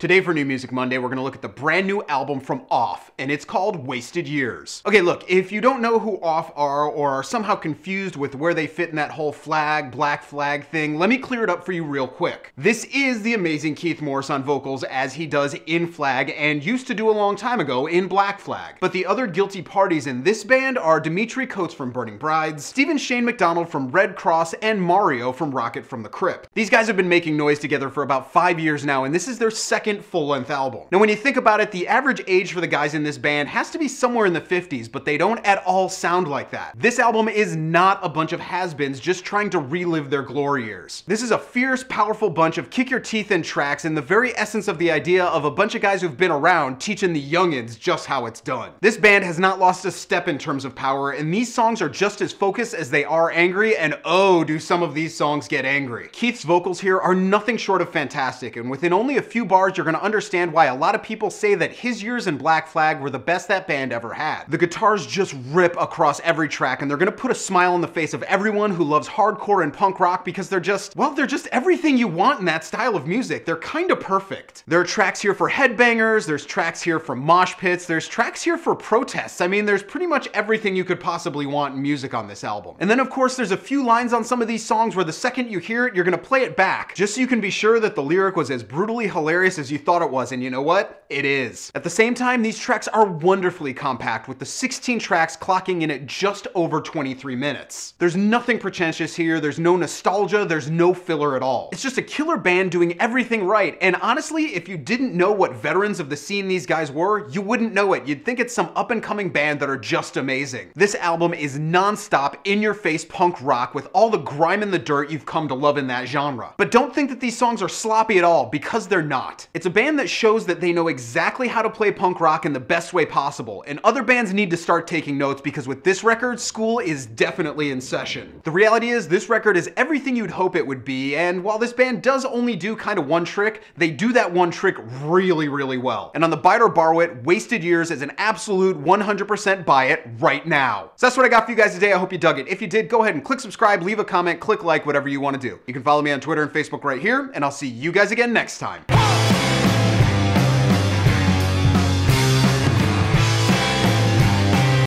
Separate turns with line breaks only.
Today for New Music Monday, we're gonna look at the brand new album from Off, and it's called Wasted Years. Okay, look, if you don't know who Off are or are somehow confused with where they fit in that whole black flag thing, let me clear it up for you real quick. This is the amazing Keith Morris on vocals as he does in Flag and used to do a long time ago in Black Flag. But the other guilty parties in this band are Dimitri Coates from Burning Brides, Stephen Shane McDonald from Red Cross, and Mario from Rocket from the Crypt. These guys have been making noise together for about 5 years now, and this is their second full-length album. Now when you think about it, the average age for the guys in this band has to be somewhere in the 50s, but they don't at all sound like that. This album is not a bunch of has-beens just trying to relive their glory years. This is a fierce, powerful bunch of kick-your-teeth-in tracks and the very essence of the idea of a bunch of guys who've been around teaching the youngins just how it's done. This band has not lost a step in terms of power, and these songs are just as focused as they are angry, and oh, do some of these songs get angry. Keith's vocals here are nothing short of fantastic, and within only a few bars you're gonna understand why a lot of people say that his years in Black Flag were the best that band ever had. The guitars just rip across every track, and they're gonna put a smile on the face of everyone who loves hardcore and punk rock because they're just, well, they're just everything you want in that style of music. They're kinda perfect. There are tracks here for headbangers, there's tracks here for mosh pits, there's tracks here for protests. I mean, there's pretty much everything you could possibly want in music on this album. And then of course there's a few lines on some of these songs where the second you hear it, you're gonna play it back, just so you can be sure that the lyric was as brutally hilarious as you thought it was, and you know what? It is. At the same time, these tracks are wonderfully compact, with the 16 tracks clocking in at just over 23 minutes. There's nothing pretentious here, there's no nostalgia, there's no filler at all. It's just a killer band doing everything right, and honestly, if you didn't know what veterans of the scene these guys were, you wouldn't know it. You'd think it's some up-and-coming band that are just amazing. This album is non-stop, in-your-face punk rock with all the grime and the dirt you've come to love in that genre. But don't think that these songs are sloppy at all, because they're not. It's a band that shows that they know exactly how to play punk rock in the best way possible, and other bands need to start taking notes because with this record, school is definitely in session. The reality is, this record is everything you'd hope it would be, and while this band does only do kind of one trick, they do that one trick really, really well. And on the Bite or Borrow It, Wasted Years is an absolute 100% buy it right now. So that's what I got for you guys today. I hope you dug it. If you did, go ahead and click subscribe, leave a comment, click like, whatever you want to do. You can follow me on Twitter and Facebook right here, and I'll see you guys again next time.